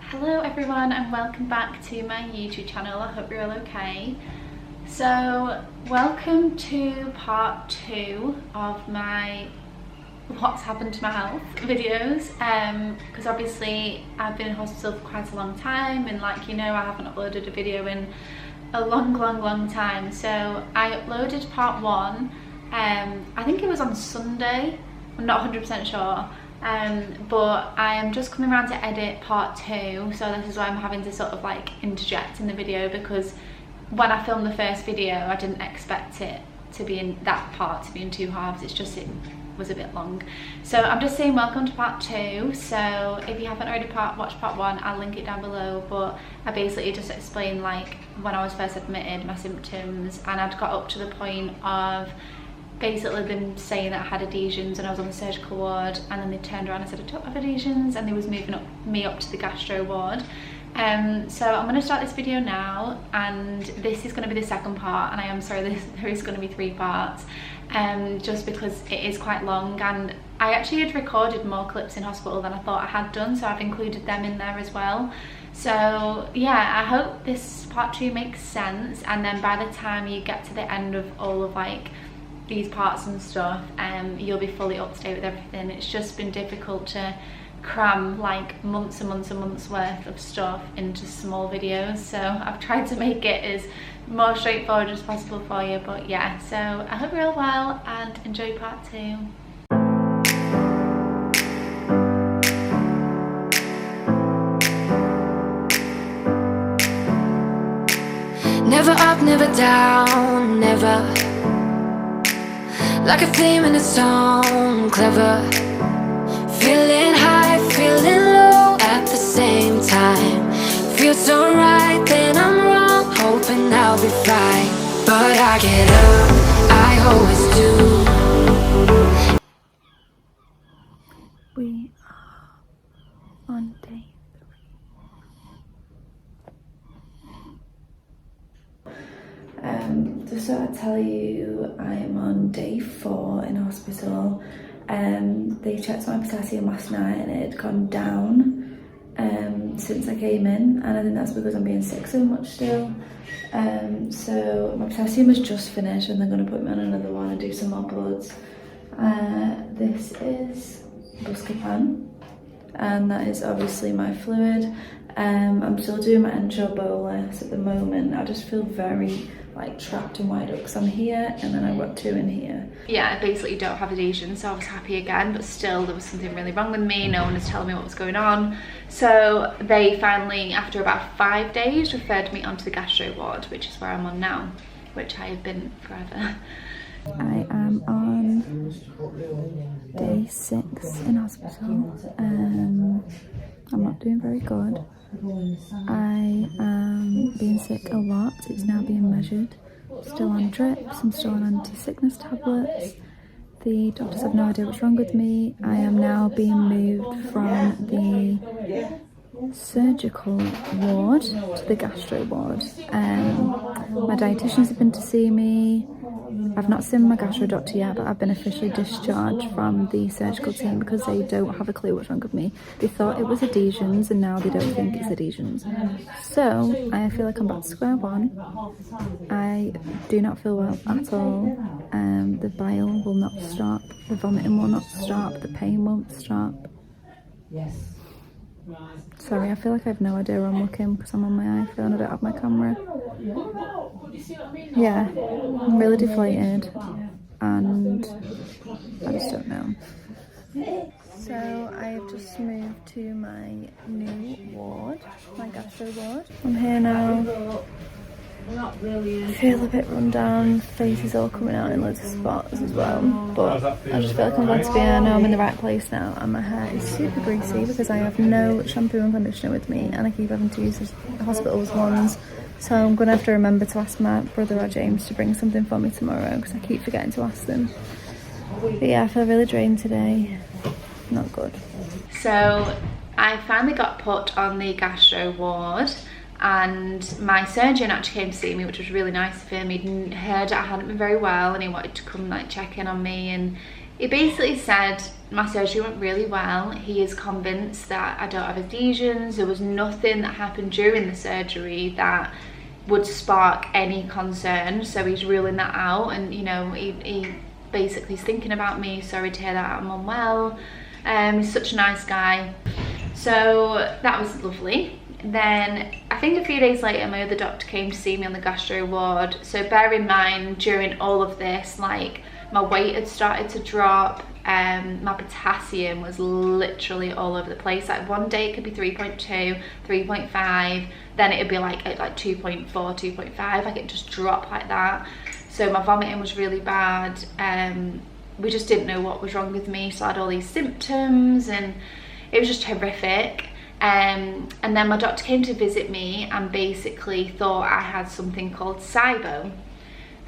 Hello everyone and welcome back to my YouTube channel. I hope you're all okay. So welcome to part 2 of my what's happened to my health videos, because obviously I've been in hospital for quite a long time, and like you know, I haven't uploaded a video in a long time. So I uploaded part 1, I think it was on Sunday, I'm not 100% sure. But I am just coming around to edit part 2, so this is why I'm having to sort of like interject in the video, because when I filmed the first video I didn't expect it to be in that part to be in 2 halves. It's just it was a bit long. So I'm just saying welcome to part 2. So if you haven't already watched part 1, I'll link it down below, but I basically just explained like when I was first admitted, my symptoms, and I'd got up to the point of basically them saying that I had adhesions and I was on the surgical ward, and then they turned around and said I don't have adhesions, and they was moving me up to the gastro ward. So I'm going to start this video now, and this is going to be the second part, and I am sorry there is going to be 3 parts, just because it is quite long, and I actually had recorded more clips in hospital than I thought I had done, so I've included them in there as well. So yeah, I hope this part 2 makes sense, and then by the time you get to the end of all of like these parts and stuff, you'll be fully up to date with everything. It's just been difficult to cram like months and months worth of stuff into small videos, so I've tried to make it as more straightforward as possible for you. But yeah, so I hope you're all well and enjoy part 2. Never up, never down, never like a theme in a song, clever. Feeling high, feeling low at the same time. Feels so right, then I'm wrong, hoping I'll be fine. But I get up, I always do. We are on day 3. Just so I tell you, I am on day 4 in hospital. They checked my potassium last night and it had gone down since I came in, and I think that's because I'm being sick so much still. So my potassium has just finished, and they're going to put me on another one and do some more bloods. This is Buscopan, and that is obviously my fluid. I'm still doing my enteral bolus at the moment. I just feel very like trapped and wired up because I'm here and then I've got 2 in here. Yeah, I basically don't have adhesions, so I was happy again, but still there was something really wrong with me. No one was telling me what was going on. So they finally, after about 5 days, referred me onto the gastro ward, which is where I'm on now, which I have been forever. I am on day 6 in hospital. I'm not doing very good. I am being sick a lot. It's now being measured. Still on drips, I'm still on anti-sickness tablets. The doctors have no idea what's wrong with me. I am now being moved from the surgical ward to the gastro ward. My dietitians have been to see me. I've not seen my gastro doctor yet, but I've been officially discharged from the surgical team because they don't have a clue what's wrong with me. They thought it was adhesions and now they don't think it's adhesions. So I feel like I'm back to square one. I do not feel well at all. The bile will not stop, the vomiting will not stop, the pain won't stop. Yes. Sorry, I feel like I have no idea where I'm looking because I'm on my iPhone, I don't have my camera. Yeah, I'm really deflated and I just don't know. So I have just moved to my new ward, my gastro ward. I'm here now. I feel a bit run down, face is all coming out in loads of spots as well, but I just feel like I'm glad to be here. I know I'm in the right place now, and my hair is super greasy because I have no shampoo and conditioner with me, and I keep having to use the hospital's ones, so I'm going to have to remember to ask my brother or James to bring something for me tomorrow because I keep forgetting to ask them. But yeah, I feel really drained today, not good. So I finally got put on the gastro ward, and my surgeon actually came to see me, which was really nice of him. He'd heard I hadn't been very well and he wanted to come like check in on me, and He basically said my surgery went really well. He is convinced that I don't have adhesions. There was nothing that happened during the surgery that would spark any concern, so he's ruling that out. And you know, he basically is thinking about me. Sorry to hear that I'm unwell. He's such a nice guy, so that was lovely. Then I think a few days later my other doctor came to see me on the gastro ward. So bear in mind, during all of this, like, my weight had started to drop, my potassium was literally all over the place. Like one day it could be 3.2, 3.5, then it'd be like at like 2.4, 2.5, like it just dropped like that. So my vomiting was really bad. We just didn't know what was wrong with me, so I had all these symptoms and it was just horrific. And then my doctor came to visit me and basically thought I had something called Sibo.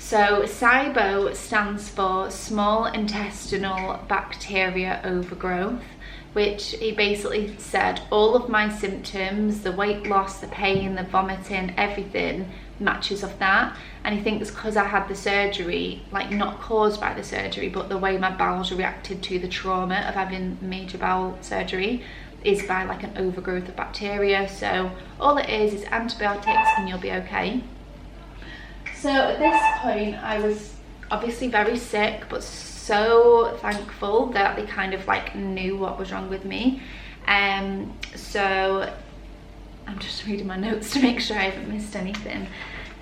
So Sibo stands for small intestinal bacteria overgrowth, which he basically said all of my symptoms, the weight loss, the pain, the vomiting, everything matches of that. And he thinks because I had the surgery, like not caused by the surgery, but the way my bowels reacted to the trauma of having major bowel surgery, is by like an overgrowth of bacteria. So all it is antibiotics and you'll be okay. So at this point I was obviously very sick, but so thankful that they kind of like knew what was wrong with me. So I'm just reading my notes to make sure I haven't missed anything.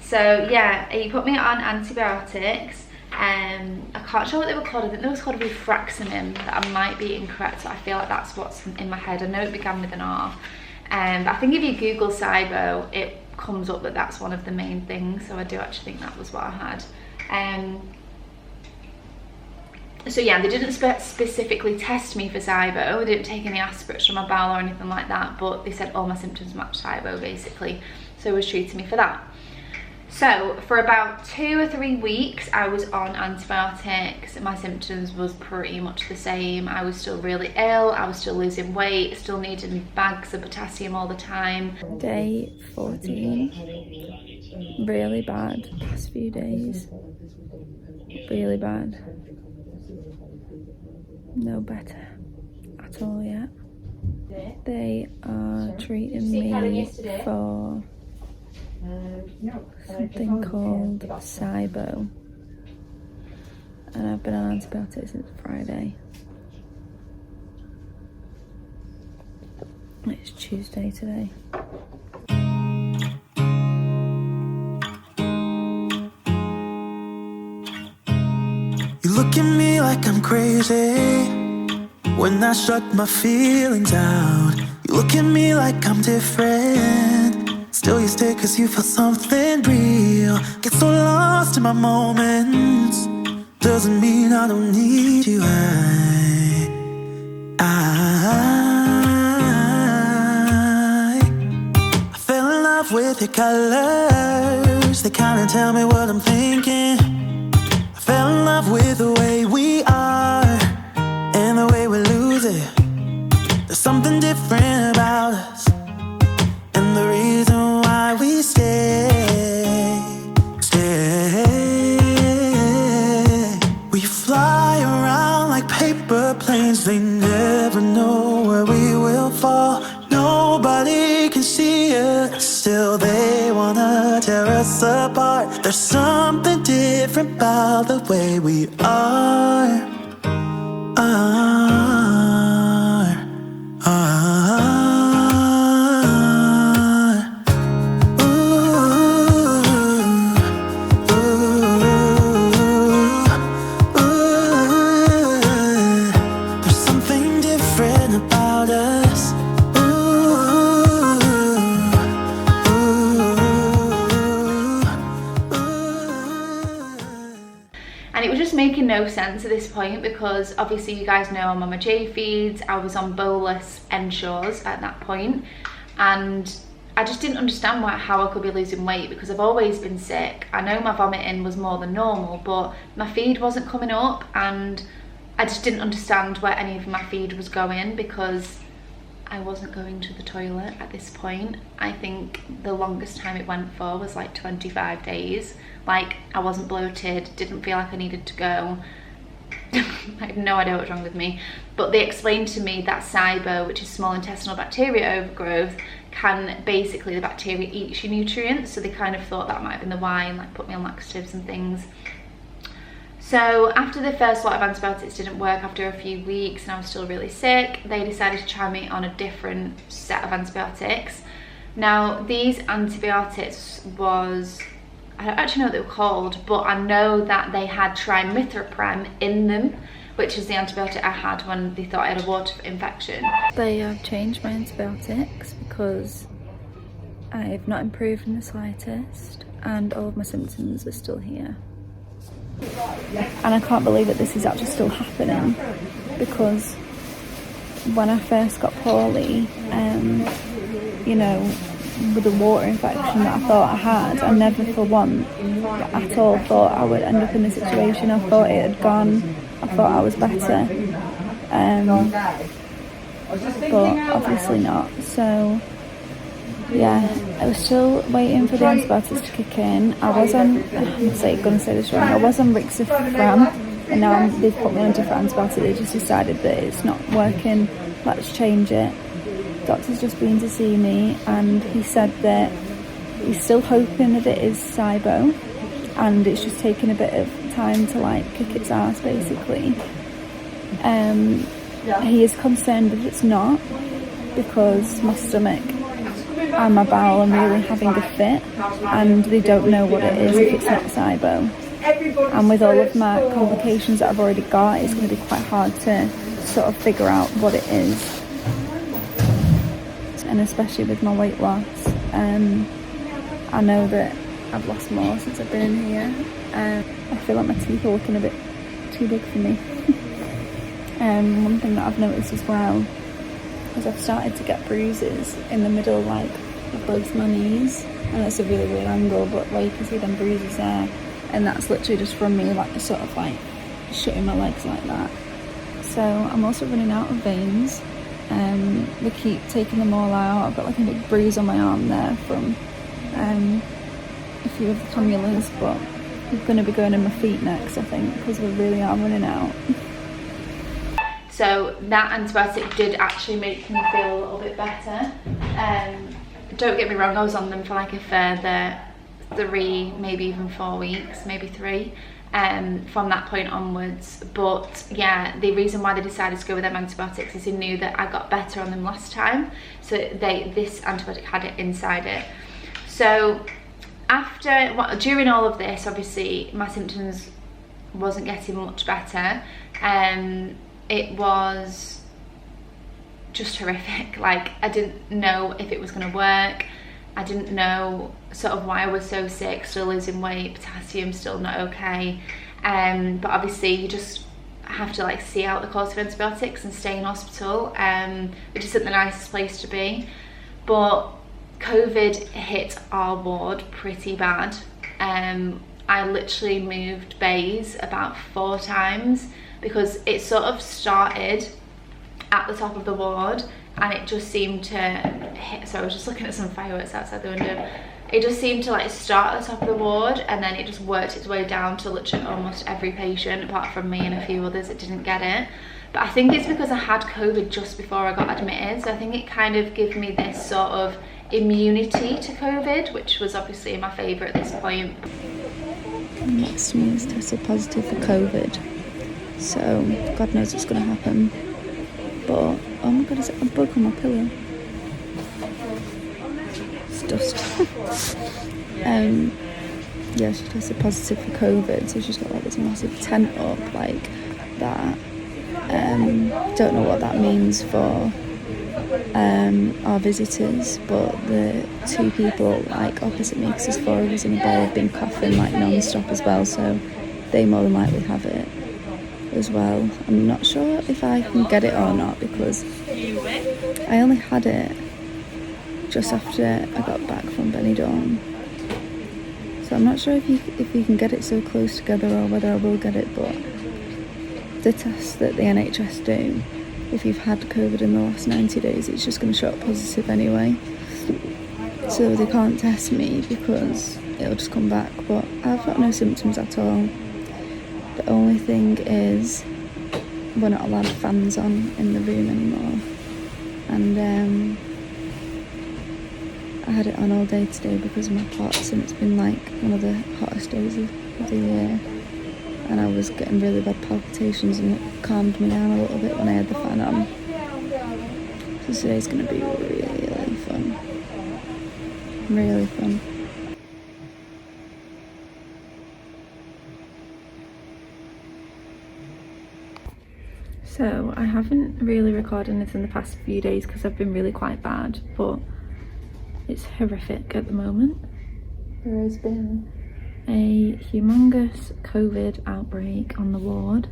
So yeah, he put me on antibiotics. I can't sure what they were called. I think they was called rifaximin, that I might be incorrect, so I feel like that's what's in my head. I know it began with an R. But I think if you Google Sibo, it comes up that that's one of the main things, so I do actually think that was what I had. So yeah, they didn't specifically test me for Sibo. They didn't take any aspirates from my bowel or anything like that, but they said all my symptoms matched Sibo basically, so it was treating me for that. So for about 2 or 3 weeks I was on antibiotics and my symptoms was pretty much the same. I was still really ill, I was still losing weight, still needing bags of potassium all the time. Day 14, really bad, past few days, really bad. No better at all yet. They are treating me for something called Sibo, and I've been on antibiotics since Friday. It's Tuesday today. You look at me like I'm crazy when I shut my feelings out. You look at me like I'm different, still you stay cause you feel something real. Get so lost in my moments, doesn't mean I don't need you. I fell in love with your colors, they kinda tell me what I'm thinking. I fell in love with the way we are and the way we lose it. There's something different about us, and the reason why we stay. We fly around like paper planes, they never know where we will fall. Nobody can see us, still they wanna tear us apart. There's something different about the way we are. There's something different about us. And it was just making no sense at this point, because obviously you guys know I'm on my J feeds, I was on bolus ensures at that point, and I just didn't understand how I could be losing weight, because I've always been sick. I know my vomiting was more than normal, but my feed wasn't coming up, and I just didn't understand where any of my feed was going, because I wasn't going to the toilet at this point. I think the longest time it went for was like 25 days. Like, I wasn't bloated, didn't feel like I needed to go. I have no idea what's wrong with me, but they explained to me that Sibo, which is small intestinal bacteria overgrowth, can basically, the bacteria eats your nutrients, so they kind of thought that might have been the why, and like put me on laxatives and things. So after the first lot of antibiotics didn't work after a few weeks and I was still really sick, they decided to try me on a different set of antibiotics. Now these antibiotics was, I don't actually know what they were called, but I know that they had trimethoprim in them, which is the antibiotic I had when they thought I had a water infection. They have changed my antibiotics because I've not improved in the slightest and all of my symptoms are still here. And I can't believe that this is actually still happening, because when I first got poorly, you know, with the water infection that I thought I had, I never for once at all thought I would end up in this situation. I thought it had gone, I thought I was better, but obviously not. So yeah, I was still waiting for the antibiotics to kick in. I was on, I'm gonna say this wrong, I was on xxxx, and now they've put me on a different antibiotic. They just decided that it's not working, let's change it. Doctor's just been to see me and he said that he's still hoping that it is Sibo and it's just taking a bit of time to like kick its ass basically. He is concerned that it's not, because my stomach and my bowel are really having a fit and they don't know what it is if it's not Sibo. And with all of my complications that I've already got, it's going to be quite hard to sort of figure out what it is. And especially with my weight loss, I know that I've lost more since I've been in here. I feel like my teeth are looking a bit too big for me. One thing that I've noticed as well is I've started to get bruises in the middle, like of both my knees, and that's a really weird angle, but where you can see them bruises there, and that's literally just from me like sort of like shutting my legs like that. So I'm also running out of veins. They keep taking them all out. I've got like a big bruise on my arm there from a few of the cannulas, but I'm going to be going in my feet next, I think, because we really are running out. So that antibiotic did actually make me feel a little bit better. Don't get me wrong, I was on them for like a further 3, maybe even 4 weeks, maybe 3. From that point onwards. But yeah, the reason why they decided to go with them antibiotics is they knew that I got better on them last time, so this antibiotic had it inside it. So during all of this, obviously my symptoms wasn't getting much better. It was just horrific. Like, I didn't know if it was going to work. I didn't know sort of why I was so sick, still losing weight, potassium still not okay. But obviously you just have to like see out the course of antibiotics and stay in hospital, which isn't the nicest place to be. But COVID hit our ward pretty bad. I literally moved bays about 4 times because it sort of started at the top of the ward, and it just seemed to hit, so I was just looking at some fireworks outside the window. It just seemed to like start at the top of the ward, and then it just worked its way down to literally almost every patient, apart from me and a few others that didn't get it. But I think it's because I had COVID just before I got admitted, so I think it kind of gave me this sort of immunity to COVID, which was obviously in my favour at this point. Next to me is tested positive for COVID, so God knows what's going to happen. But oh my god, is it a bug on my pillow? It's dust. Yeah, she tested positive for COVID, so she's got like this massive tent up like that. Don't know what that means for our visitors, but the 2 people like opposite me, because there's 4 of us in a bed, have been coughing like non-stop as well, so they more than likely have it as well. I'm not sure if I can get it or not, because I only had it just after I got back from Benidorm, so I'm not sure if you can get it so close together or whether I will get it. But the test that the NHS do, if you've had COVID in the last 90 days, it's just going to show up positive anyway, so they can't test me because it'll just come back. But I've got no symptoms at all. The only thing is we're not allowed fans on in the room anymore, and I had it on all day today because of my POTS, and it's been like one of the hottest days of the year, and I was getting really bad palpitations, and it calmed me down a little bit when I had the fan on. So today's going to be really fun. Really fun. So I haven't really recorded anything the past few days because I've been really quite bad, but it's horrific at the moment. There has been a humongous COVID outbreak on the ward,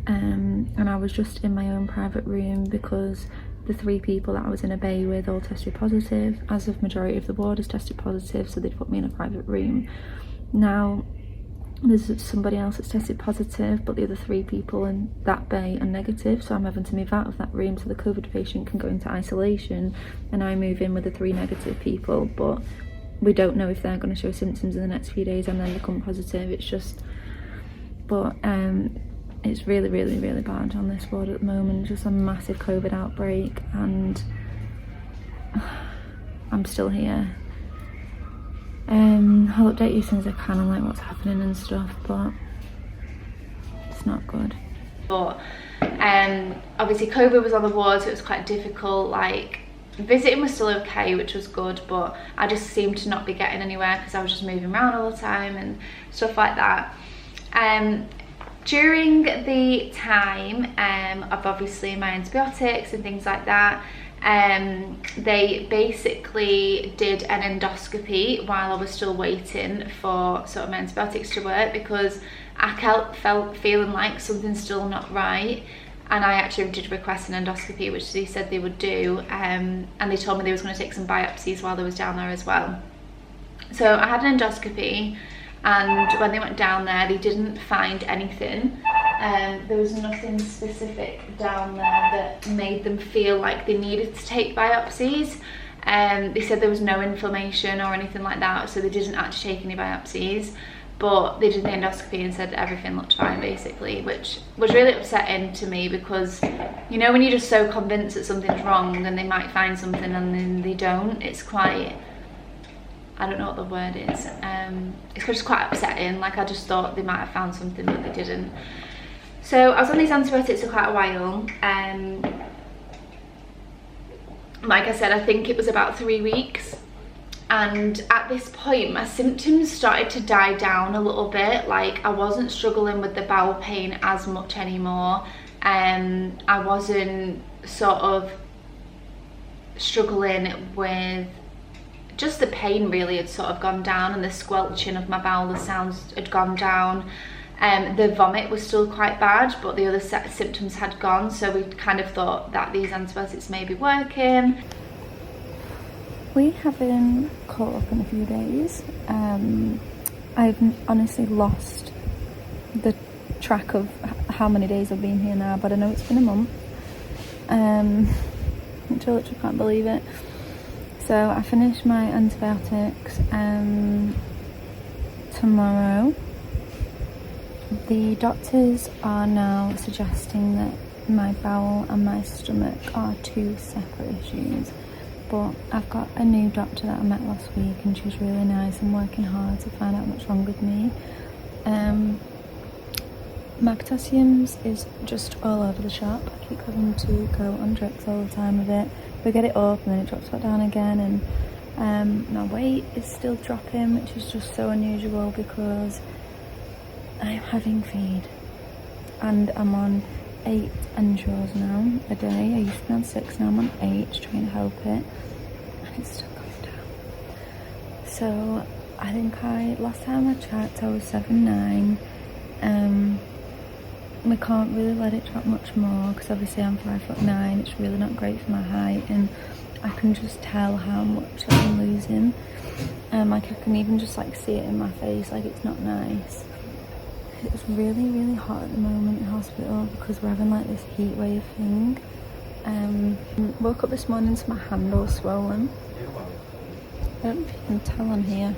and I was just in my own private room because the 3 people that I was in a bay with all tested positive. As of majority of the ward has tested positive, so they'd put me in a private room. Now there's somebody else that's tested positive, but the other 3 people in that bay are negative, so I'm having to move out of that room so the COVID patient can go into isolation, and I move in with the 3 negative people, but we don't know if they're going to show symptoms in the next few days and then become positive. It's just, but it's really bad on this ward at the moment. Just a massive COVID outbreak, and I'm still here. I'll update you as soon as I can on like what's happening and stuff, but it's not good. But obviously COVID was on the ward, so it was quite difficult. Like, visiting was still okay, which was good, but I just seemed to not be getting anywhere because I was just moving around all the time and stuff like that. During the time of obviously my antibiotics and things like that, they basically did an endoscopy while I was still waiting for sort of my antibiotics to work, because I felt feeling like something's still not right, and I actually did request an endoscopy, which they said they would do, and they told me they was going to take some biopsies while they was down there as well. So I had an endoscopy, and when they went down there they didn't find anything. There was nothing specific down there that made them feel like they needed to take biopsies. They said there was no inflammation or anything like that, so they didn't actually take any biopsies, but they did the endoscopy and said everything looked fine basically, which was really upsetting to me, because you know when you're just so convinced that something's wrong and they might find something and then they don't, it's quite, I don't know what the word is, it's just quite upsetting. Like, I just thought they might have found something but they didn't. So I was on these antibiotics for quite a while. Like I said, I think it was about 3 weeks, and at this point my symptoms started to die down a little bit. Like, I wasn't struggling with the bowel pain as much anymore, I wasn't sort of struggling with just the pain. Really had sort of gone down, and the squelching of my bowel, the sounds had gone down. The vomit was still quite bad, but the other symptoms had gone, so we kind of thought that these antibiotics may be working. We haven't caught up in a few days. I've honestly lost the track of how many days I've been here now, but I know it's been a month, which I literally can't believe it. So I finished my antibiotics tomorrow. The doctors are now suggesting that my bowel and my stomach are 2 separate issues, but I've got a new doctor that I met last week, and she's really nice and working hard to find out what's wrong with me. My potassiums is just all over the shop. I keep having to go on drips all the time with it. We get it up and then it drops back down again, and my weight is still dropping, which is just so unusual because I'm having feed, and I'm on 8 ensures now a day. I used to be on 6, now I'm on 8, trying to help it, and it's still going down. So I think last time I checked I was 7'9". We can't really let it drop much more because obviously I'm 5'9". It's really not great for my height, and I can just tell how much I'm losing. Like, I can even just like see it in my face, like it's not nice. It's really hot at the moment in hospital because we're having like this heat wave thing. Woke up this morning to my hand all swollen. I don't know if you can tell on here.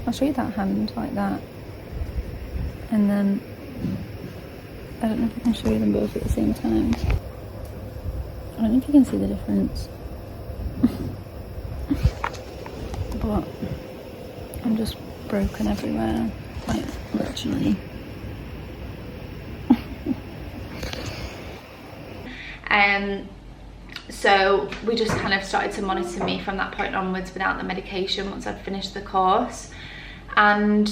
I'll show you that hand like that, and then I don't know if I can show you them both at the same time. I don't know if you can see the difference. But I'm just broken everywhere, like literally. So we just kind of started to monitor me from that point onwards without the medication once I'd finished the course. And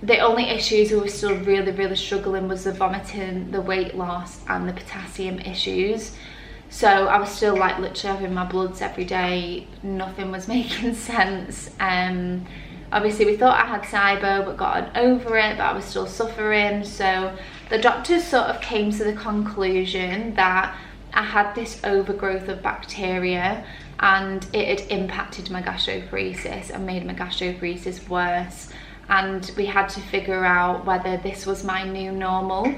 the only issues we were still really struggling was the vomiting, the weight loss and the potassium issues. So I was still like literally having my bloods every day. Nothing was making sense. Obviously we thought I had Sibo but got over it, but I was still suffering. So the doctors sort of came to the conclusion that I had this overgrowth of bacteria and it had impacted my gastroparesis and made my gastroparesis worse. And we had to figure out whether this was my new normal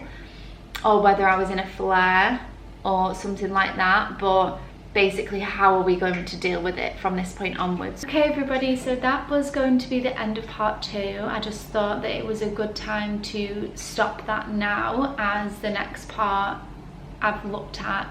or whether I was in a flare or something like that. But basically, how are we going to deal with it from this point onwards? Okay everybody, so that was going to be the end of part 2. I just thought that it was a good time to stop that now, as the next part I've looked at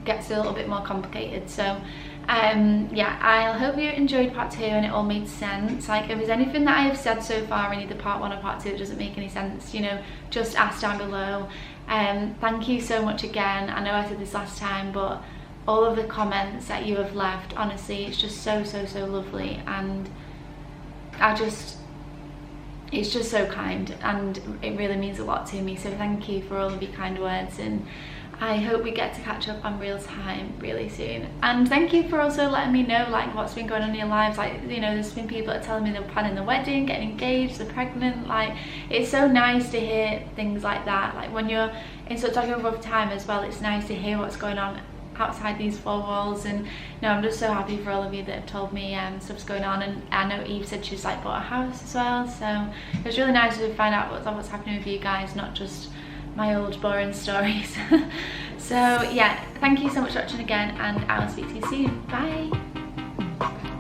gets a little bit more complicated. So yeah, I hope you enjoyed part 2 and it all made sense. Like, if there's anything that I have said so far in either part 1 or part 2 that doesn't make any sense, you know, just ask down below. Thank you so much again. I know I said this last time, but all of the comments that you have left, honestly, it's just so lovely, and it's just so kind, and it really means a lot to me. So thank you for all of your kind words, and I hope we get to catch up on real time really soon. And thank you for also letting me know like what's been going on in your lives. Like, you know, there's been people that are telling me they're planning the wedding, getting engaged, they're pregnant. Like, it's so nice to hear things like that. Like, when you're in such like a rough time as well, it's nice to hear what's going on outside these 4 walls. And no, I'm just so happy for all of you that have told me stuff's going on. And I know Eve said she's like bought a house as well, so it was really nice to find out what's happening with you guys, not just my old boring stories. So yeah, thank you so much for watching again, and I will speak to you soon. Bye.